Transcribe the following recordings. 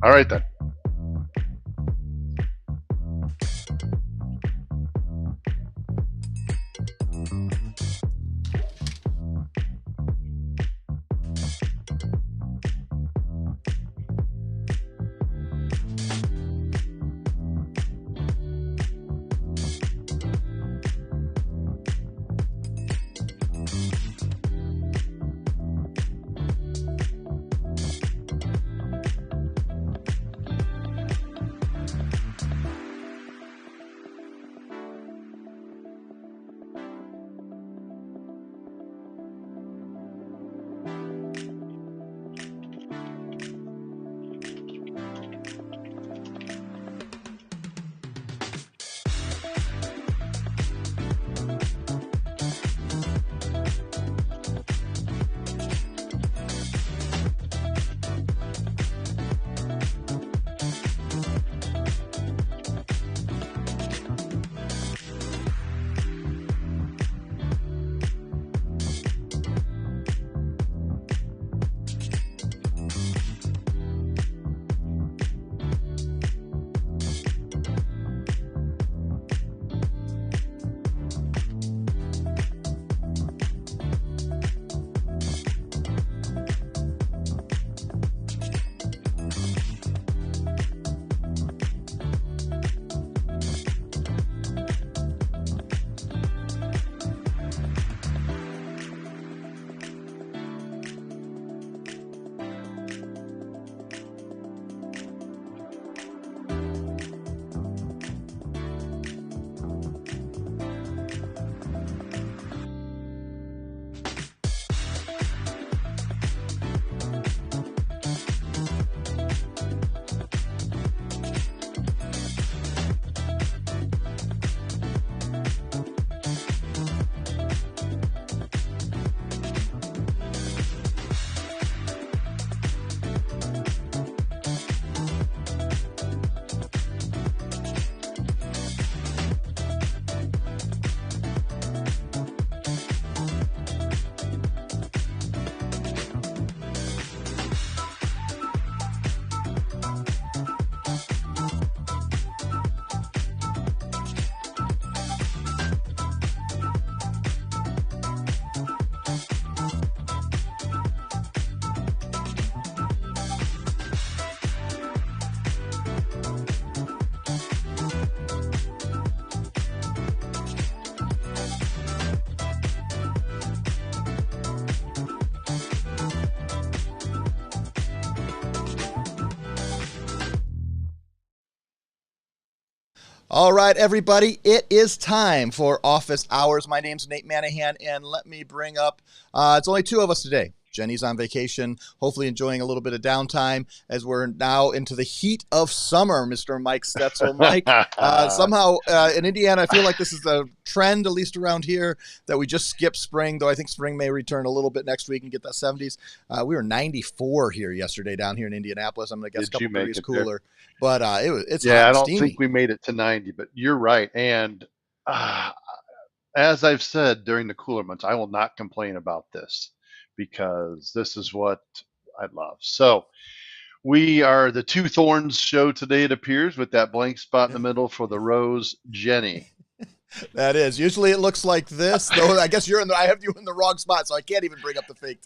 All right then. All right, everybody, it is time for office hours. My name's Nate Manahan, and let me bring up, it's only two of us today. Jenny's on vacation, hopefully enjoying a little bit of downtime as we're now into the heat of summer, Mr. Mike Stetzel. Mike, somehow in Indiana, I feel like this is a trend, at least around here, that we just skip spring, though I think spring may return a little bit next week and get that 70s. We were 94 here yesterday down here in Indianapolis. I'm going to guess a Did you couple make degrees it there? cooler, but it's hot Yeah, I and don't think steamy. we made it to 90, but you're right. And uh, as I've said during the cooler months, I will not complain about this because this is what I love. So we are the Two Thorns show today, it appears, with that blank spot in the Yeah. middle for the rose, Jenny. That is. Usually it looks like this, though I guess I have you in the wrong spot, so I can't even bring up the fake.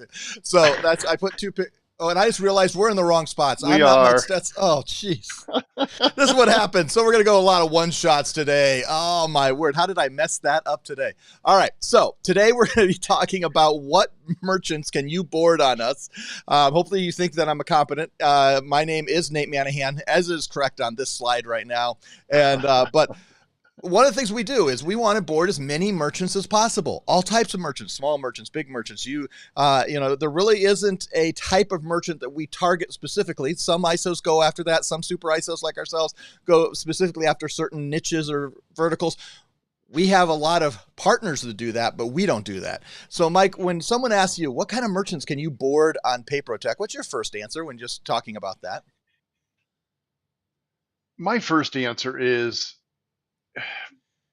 So I put oh, and I just realized we're in the wrong spots. We I'm not Mike are. Stetz. Oh, jeez. This is what happened. So we're going to go a lot of one shots today. Oh, my word. How did I mess that up today? All right. So today we're going to be talking about what merchants can you board on us. Hopefully you think that I'm a competent. My name is Nate Manahan, as is correct on this slide right now. And, but one of the things we do is we want to board as many merchants as possible, all types of merchants, small merchants, big merchants. There really isn't a type of merchant that we target specifically. Some ISOs go after that. Some super ISOs like ourselves go specifically after certain niches or verticals. We have a lot of partners that do that, but we don't do that. So, Mike, when someone asks you, what kind of merchants can you board on PayProTech? What's your first answer when just talking about that? My first answer is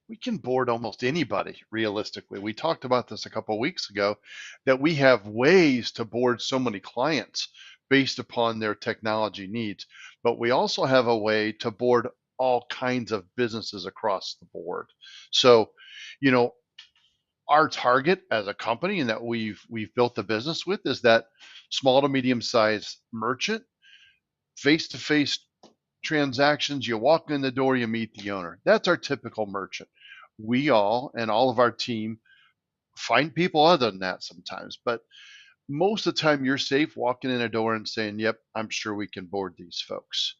we can board almost anybody realistically. We talked about this a couple of weeks ago that we have ways to board so many clients based upon their technology needs. But we also have a way to board all kinds of businesses across the board. So, you know, our target as a company and that we've built the business with is that small to medium sized merchant, face to face transactions. You walk in the door, you meet the owner. That's our typical merchant. We all and all of our team find people other than that sometimes, but most of the time you're safe walking in a door and saying, "Yep, I'm sure we can board these folks."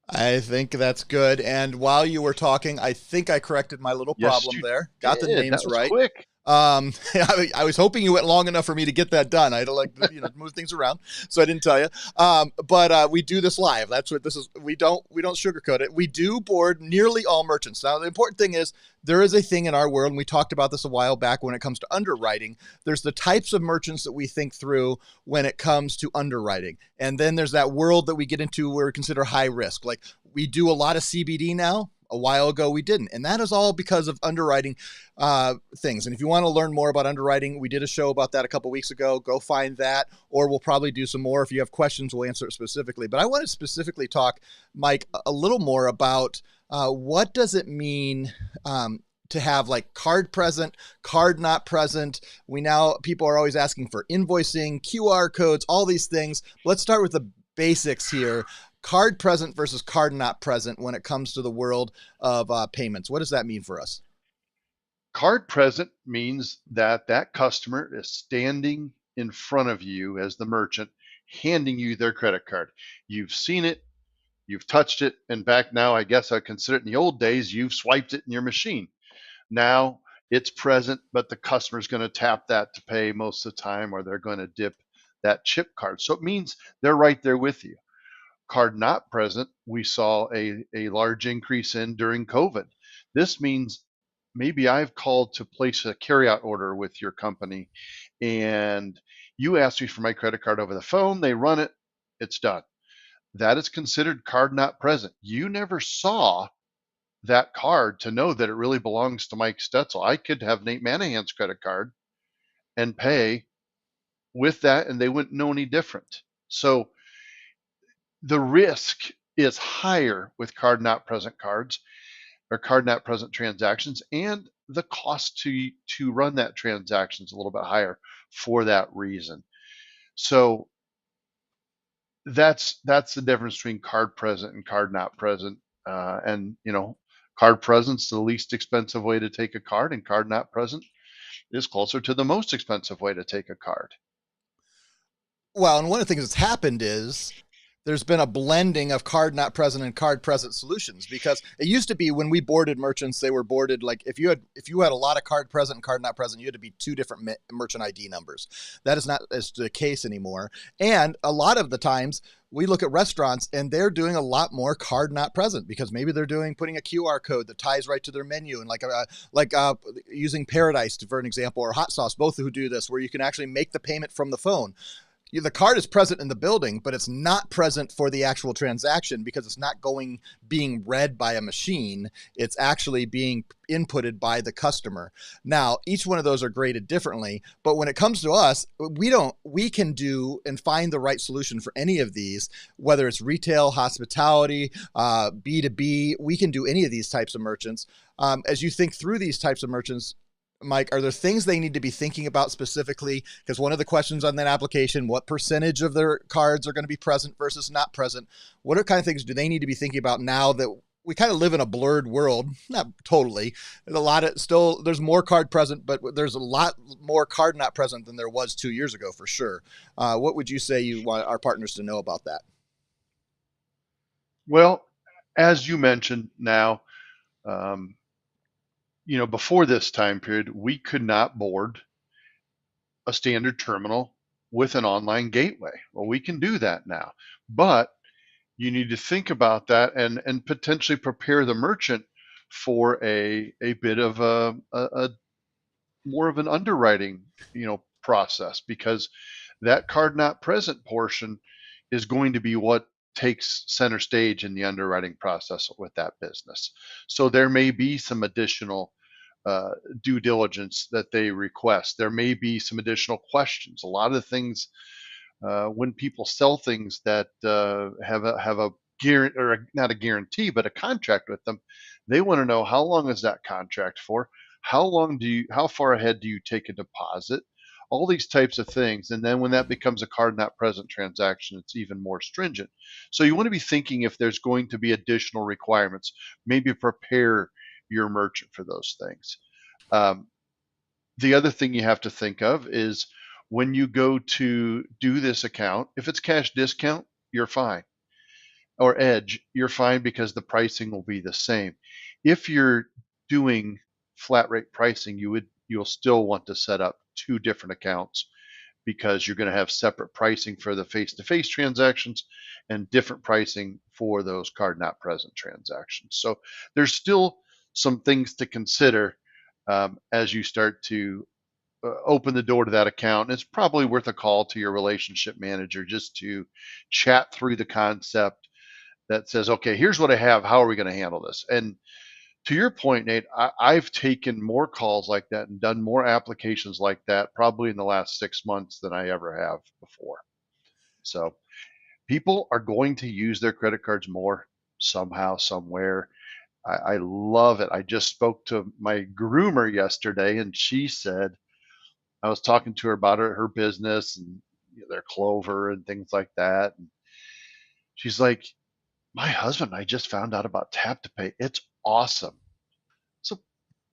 I think that's good. And while you were talking, I think I corrected my little Yes, problem you there. Got the did. That names was right. quick. I was hoping you went long enough for me to get that done. I had to move things around, so I didn't tell you. But we do this live. That's what this is. We don't sugarcoat it. We do board nearly all merchants. Now, the important thing is there is a thing in our world, and we talked about this a while back when it comes to underwriting. There's the types of merchants that we think through when it comes to underwriting, and then there's that world that we get into where we consider high risk. Like we do a lot of CBD now. A while ago, we didn't. And that is all because of underwriting things. And if you want to learn more about underwriting, we did a show about that a couple weeks ago. Go find that, or we'll probably do some more. If you have questions, we'll answer it specifically. But I want to specifically talk, Mike, a little more about what does it mean to have like card present, card not present. People are always asking for invoicing, QR codes, all these things. Let's start with the basics here. Card present versus card not present when it comes to the world of payments. What does that mean for us? Card present means that that customer is standing in front of you as the merchant, handing you their credit card. You've seen it, you've touched it, and back now, I guess I consider it in the old days, you've swiped it in your machine. Now it's present, but the customer's going to tap that to pay most of the time, or they're going to dip that chip card. So it means they're right there with you. Card not present, we saw a large increase in during COVID. This means maybe I've called to place a carryout order with your company and you asked me for my credit card over the phone, they run it, it's done. That is considered card not present. You never saw that card to know that it really belongs to Mike Stetzel. I could have Nate Manahan's credit card and pay with that, and they wouldn't know any different. So the risk is higher with card not present cards or card not present transactions, and the cost to run that transaction is a little bit higher for that reason. So that's the difference between card present and card not present. And card present's the least expensive way to take a card, and card not present is closer to the most expensive way to take a card. Well, and one of the things that's happened is there's been a blending of card not present and card present solutions, because it used to be when we boarded merchants, they were boarded like if you had a lot of card present and card not present, you had to be two different merchant ID numbers. That is not as the case anymore. And a lot of the times we look at restaurants and they're doing a lot more card not present, because maybe they're putting a QR code that ties right to their menu, and like using Paradise for an example, or Hot Sauce, both who do this, where you can actually make the payment from the phone. The card is present in the building, but it's not present for the actual transaction because it's not being read by a machine. It's actually being inputted by the customer. Now, each one of those are graded differently, but when it comes to us, we can do and find the right solution for any of these, whether it's retail, hospitality, B2B, we can do any of these types of merchants. As you think through these types of merchants, Mike, are there things they need to be thinking about specifically? Because one of the questions on that application, what percentage of their cards are going to be present versus not present? What kind of things do they need to be thinking about now that we kind of live in a blurred world? Not totally. There's more card present, but there's a lot more card not present than there was 2 years ago, for sure. What would you say you want our partners to know about that? Well, as you mentioned now, before this time period, we could not board a standard terminal with an online gateway. Well, we can do that now, but you need to think about that and potentially prepare the merchant for a bit of a more of an underwriting process, because that card not present portion is going to be what takes center stage in the underwriting process with that business. So there may be some additional due diligence that they request. There may be some additional questions. A lot of the things When people sell things that have a guarantee, or not a guarantee, but a contract with them, they want to know how long is that contract for? How far ahead do you take a deposit? All these types of things. And then when that becomes a card not present transaction, it's even more stringent. So you want to be thinking if there's going to be additional requirements, maybe prepare your merchant for those things. Um, the other thing you have to think of is when you go to do this account, if it's cash discount, you're fine. Or edge, you're fine because the pricing will be the same. If you're doing flat rate pricing, you'll still want to set up two different accounts because you're going to have separate pricing for the face-to-face transactions and different pricing for those card not present transactions. So there's still some things to consider as you start to open the door to that account. It's probably worth a call to your relationship manager just to chat through the concept that says, okay, here's what I have. How are we going to handle this? And to your point, Nate, I've taken more calls like that and done more applications like that probably in the last 6 months than I ever have before. So people are going to use their credit cards more somehow, somewhere. I love it. I just spoke to my groomer yesterday, and she said, I was talking to her about her business and their Clover and things like that. And she's like, my husband and I just found out about Tap to Pay. It's awesome. So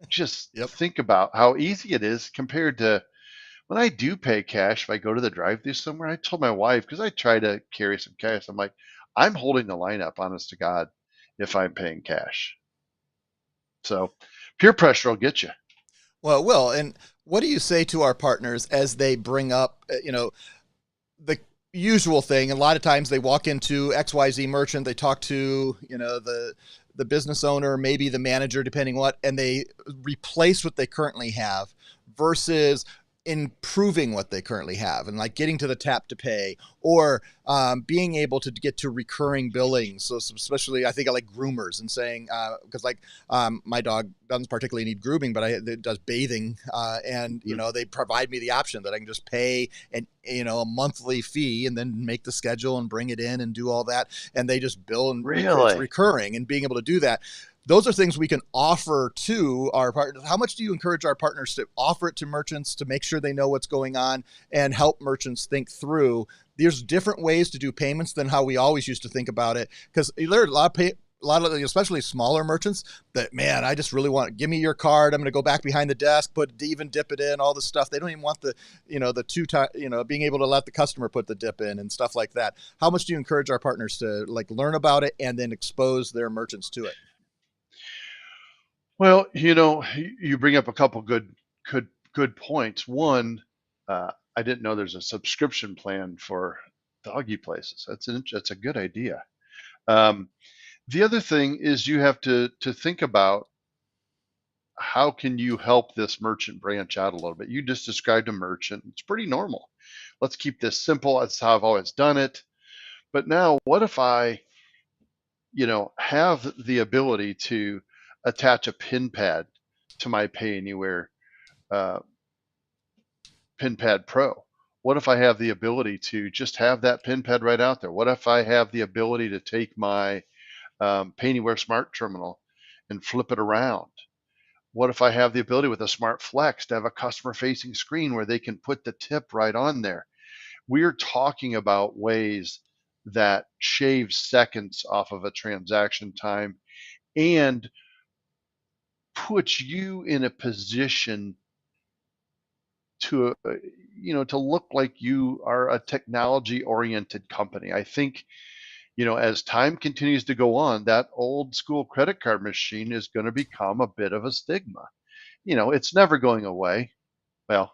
just Yep. think about how easy it is compared to when I do pay cash. If I go to the drive-thru somewhere, I told my wife, because I try to carry some cash, I'm like, I'm holding the line up, honest to God, if I'm paying cash. So peer pressure will get you. Well, it will. And what do you say to our partners as they bring up, the usual thing? A lot of times they walk into XYZ merchant, they talk to, the business owner, maybe the manager, depending what, and they replace what they currently have versus improving what they currently have, and like getting to the tap to pay, or being able to get to recurring billing. So especially I think I like groomers, and saying, because my dog doesn't particularly need grooming, but it does bathing, and they provide me the option that I can just pay a monthly fee and then make the schedule and bring it in and do all that, and they just bill, and it's Really? recurring, and being able to do that. Those are things we can offer to our partners. How much do you encourage our partners to offer it to merchants to make sure they know what's going on and help merchants think through? There's different ways to do payments than how we always used to think about it, because there are a lot of especially smaller merchants that, man, I just really want, give me your card, I'm going to go back behind the desk, even dip it in, all this stuff. They don't even want the two time, being able to let the customer put the dip in and stuff like that. How much do you encourage our partners to learn about it and then expose their merchants to it? Well, you bring up a couple good points. One, I didn't know there's a subscription plan for doggy places. That's a good idea. Um, the other thing is you have to think about how can you help this merchant branch out a little bit. You just described a merchant. It's pretty normal. Let's keep this simple. That's how I've always done it. But now, what if I, have the ability to attach a pin pad to my Pay Anywhere uh, pin pad Pro? What if I have the ability to just have that pin pad right out there? What if I have the ability to take my Pay Anywhere Smart Terminal and flip it around? What if I have the ability with a Smart Flex to have a customer facing screen where they can put the tip right on there? We're talking about ways that shave seconds off of a transaction time and puts you in a position to to look like you are a technology oriented company. I think as time continues to go on, that old school credit card machine is going to become a bit of a stigma. It's never going away. Well,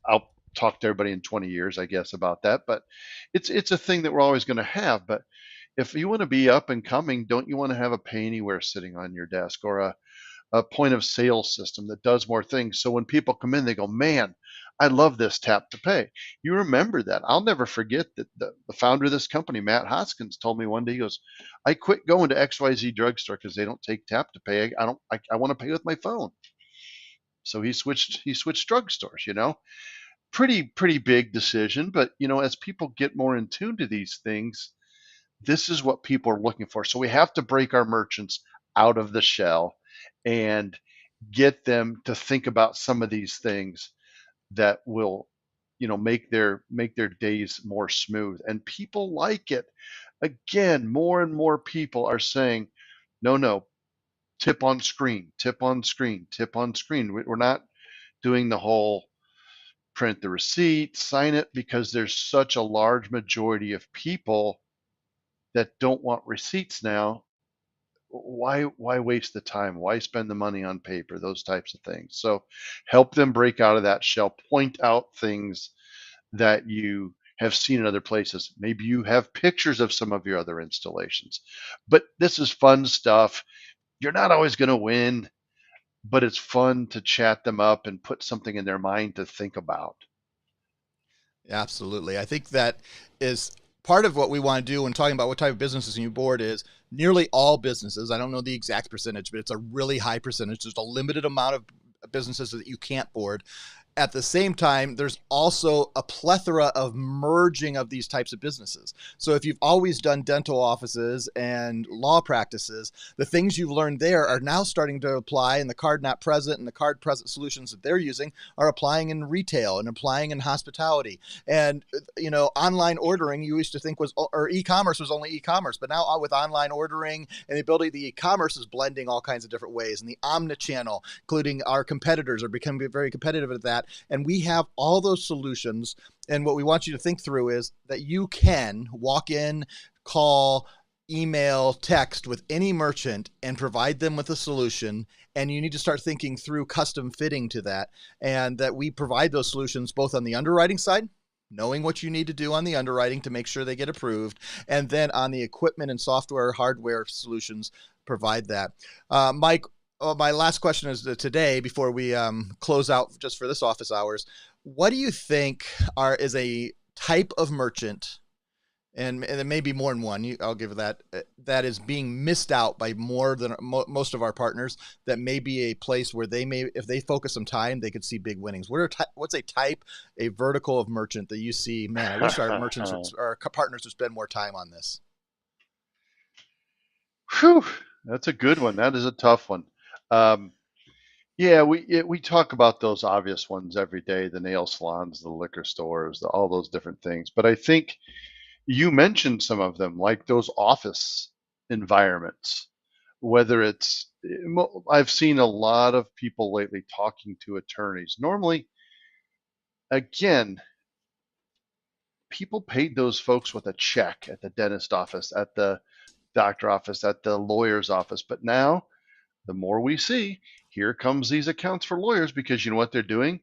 I'll talk to everybody in 20 years, I guess, about that, but it's a thing that we're always going to have. But if you want to be up and coming, don't you want to have a Pay Anywhere sitting on your desk, or a point of sale system that does more things? So when people come in, they go, man, I love this tap to pay. You remember that. I'll never forget that the founder of this company, Matt Hoskins, told me one day, he goes, I quit going to XYZ drugstore because they don't take tap to pay. I want to pay with my phone. So he switched drugstores. pretty big decision, but as people get more in tune to these things, this is what people are looking for. So we have to break our merchants out of the shell and get them to think about some of these things that will make their days more smooth, and people like it. Again, more and more people are saying, no, no, tip on screen, tip on screen, tip on screen. We're not doing the whole print the receipt, sign it, because there's such a large majority of people that don't want receipts now. Why waste the time? Why spend the money on paper? Those types of things. So help them break out of that shell. Point out things that you have seen in other places. Maybe you have pictures of some of your other installations. But this is fun stuff. You're not always going to win, but it's fun to chat them up and put something in their mind to think about. Absolutely. I think that is part of what we want to do when talking about what type of businesses you board is nearly all businesses. I don't know the exact percentage, but it's a really high percentage. There's a limited amount of businesses that you can't board. At the same time, there's also a plethora of merging of these types of businesses. So if you've always done dental offices and law practices, the things you've learned there are now starting to apply, and the card not present and the card present solutions that they're using are applying in retail and applying in hospitality. And, online ordering, you used to think or e-commerce was only e-commerce, but now with online ordering and the ability, the e-commerce is blending all kinds of different ways. And the omni-channel, including our competitors, are becoming very competitive at that. And we have all those solutions. And what we want you to think through is that you can walk in, call, email, text with any merchant and provide them with a solution. And you need to start thinking through custom fitting to that. And that we provide those solutions both on the underwriting side, knowing what you need to do on the underwriting to make sure they get approved, and then on the equipment and software, hardware solutions, provide that. Mike, my last question is today, before we close out just for this office hours, what do you think is a type of merchant, and there may be more than one, I'll give that, that is being missed out by more than most of our partners, that may be a place where they may, if they focus some time, they could see big winnings? What's a type, a vertical of merchant that you see, man, I wish our merchants, our partners would spend more time on this? Whew, that's a good one. That is a tough one. Yeah, we talk about those obvious ones every day: the nail salons, the liquor stores, all those different things. But I think you mentioned some of them, like those office environments. Whether I've seen a lot of people lately talking to attorneys. Normally, again, people paid those folks with a check at the dentist office, at the doctor office, at the lawyer's office. But now, the more we see, here comes these accounts for lawyers, because you know what they're doing?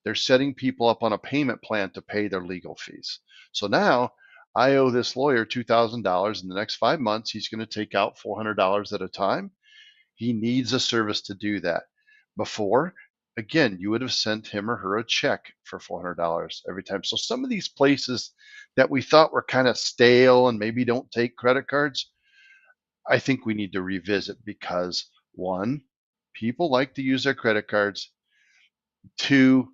They're setting people up on a payment plan to pay their legal fees. So now I owe this lawyer $2,000 in the next 5 months. He's going to take out $400 at a time. He needs a service to do that. Before, again, you would have sent him or her a check for $400 every time. So some of these places that we thought were kind of stale and maybe don't take credit cards, I think we need to revisit, because one, people like to use their credit cards. Two,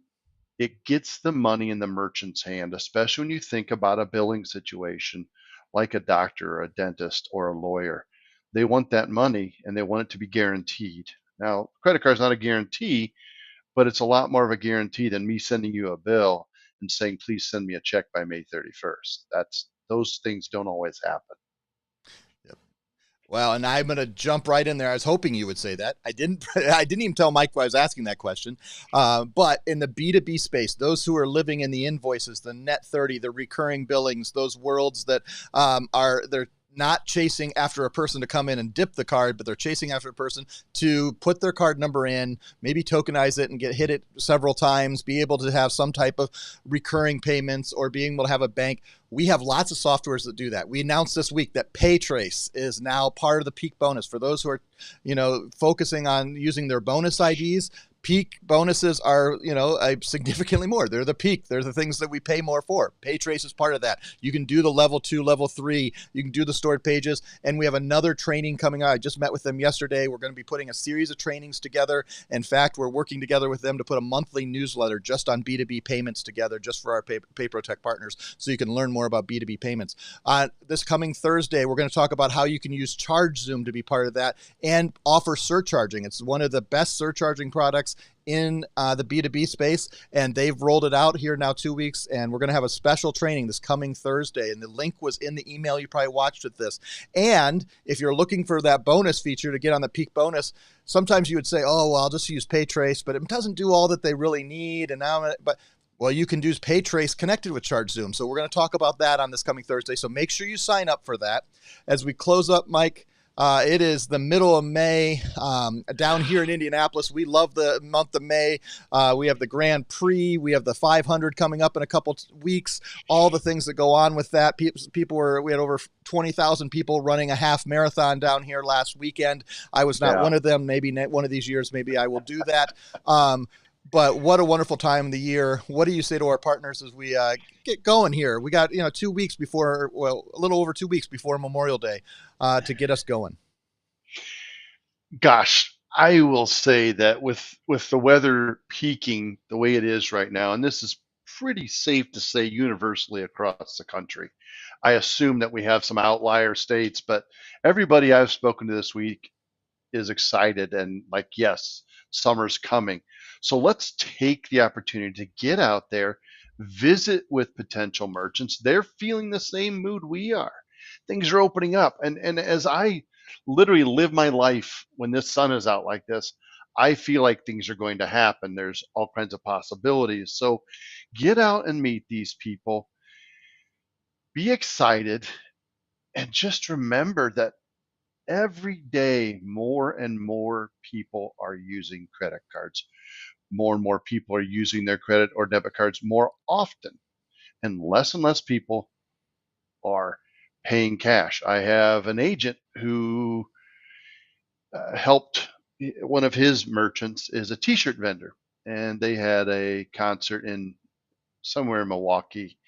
it gets the money in the merchant's hand, especially when you think about a billing situation like a doctor or a dentist or a lawyer. They want that money and they want it to be guaranteed. Now, credit card's not a guarantee, but it's a lot more of a guarantee than me sending you a bill and saying, please send me a check by May 31st. Those things don't always happen. Well, and I'm going to jump right in there. I was hoping you would say that. I didn't. I didn't even tell Mike why I was asking that question. But in the B2B space, those who are living in the invoices, the net 30, the recurring billings, those worlds that they're not chasing after a person to come in and dip the card, but they're chasing after a person to put their card number in, maybe tokenize it and hit it several times, be able to have some type of recurring payments, or being able to have a bank. We have lots of softwares that do that. We announced this week that PayTrace is now part of the Peak bonus for those who are, focusing on using their bonus IDs. Peak bonuses are, significantly more. They're the peak. They're the things that we pay more for. PayTrace is part of that. You can do the level 2, level 3. You can do the stored pages. And we have another training coming out. I just met with them yesterday. We're going to be putting a series of trainings together. In fact, we're working together with them to put a monthly newsletter just on B2B payments together, just for our PayProtect partners, so you can learn more about B2B payments. This coming Thursday, we're going to talk about how you can use ChargeZoom to be part of that and offer surcharging. It's one of the best surcharging products in the B2B space, and they've rolled it out here now 2 weeks, and we're going to have a special training this coming Thursday, and the link was in the email you probably watched with this. And if you're looking for that bonus feature to get on the peak bonus, sometimes you would say, oh, well, I'll just use PayTrace, but it doesn't do all that they really need. Well, you can do PayTrace connected with ChargeZoom. So we're going to talk about that on this coming Thursday. So make sure you sign up for that. As we close up, Mike, it is the middle of May down here in Indianapolis. We love the month of May. We have the Grand Prix. We have the 500 coming up in a couple weeks. All the things that go on with that. We had over 20,000 people running a half marathon down here last weekend. I was not one of them. Maybe one of these years, maybe I will do that. But what a wonderful time of the year. What do you say to our partners as we get going here? We got, 2 weeks before, a little over 2 weeks before Memorial Day to get us going. Gosh, I will say that with the weather peaking the way it is right now, and this is pretty safe to say universally across the country. I assume that we have some outlier states, but everybody I've spoken to this week is excited and like, yes, summer's coming. So let's take the opportunity to get out there, visit with potential merchants. They're feeling the same mood we are. Things are opening up. And as I literally live my life when this sun is out like this, I feel like things are going to happen. There's all kinds of possibilities. So get out and meet these people. Be excited. And just remember that every day, more and more people are using credit cards. More and more people are using their credit or debit cards more often, and less people are paying cash. I have an agent who helped one of his merchants is a t-shirt vendor, and they had a concert in somewhere in Milwaukee,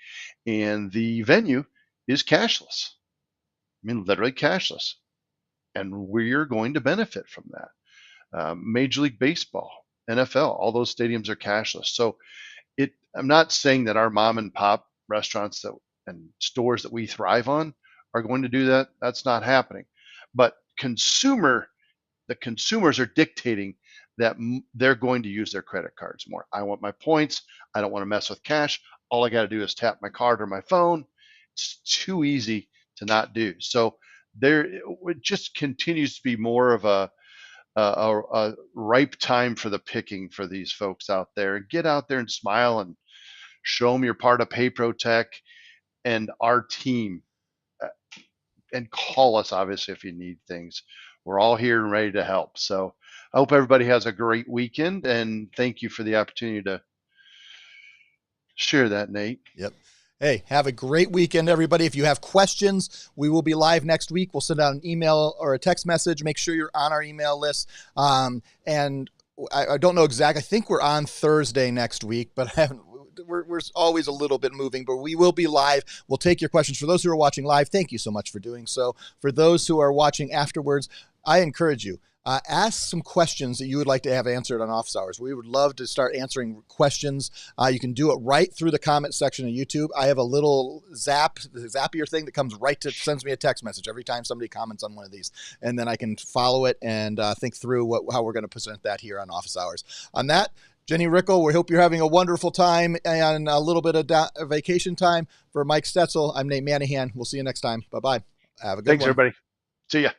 and the venue is cashless. I mean, literally cashless. And we're going to benefit from that. Major League Baseball, NFL, all those stadiums are cashless. So I'm not saying that our mom and pop restaurants and stores that we thrive on are going to do that. That's not happening. But the consumers are dictating that they're going to use their credit cards more. I want my points. I don't want to mess with cash. All I got to do is tap my card or my phone. It's too easy to not do. So it just continues to be more of a ripe time for the picking for these folks out there. Get out there and smile and show them you're part of PayProtect and our team. And call us, obviously, if you need things. We're all here and ready to help. So I hope everybody has a great weekend, and thank you for the opportunity to share that, Nate. Yep. Hey, have a great weekend, everybody. If you have questions, we will be live next week. We'll send out an email or a text message. Make sure you're on our email list. And I don't know exactly. I think we're on Thursday next week, but we're always a little bit moving, but we will be live. We'll take your questions. For those who are watching live, thank you so much for doing so. For those who are watching afterwards, I encourage you. Ask some questions that you would like to have answered on office hours. We would love to start answering questions. You can do it right through the comment section of YouTube. I have a little Zapier thing that sends me a text message every time somebody comments on one of these. And then I can follow it and think through how we're going to present that here on office hours. On that, Jenny Rickle, we hope you're having a wonderful time and a little bit of vacation time. For Mike Stetzel, I'm Nate Manahan. We'll see you next time. Bye-bye. Have a good one. Thanks, everybody. See ya.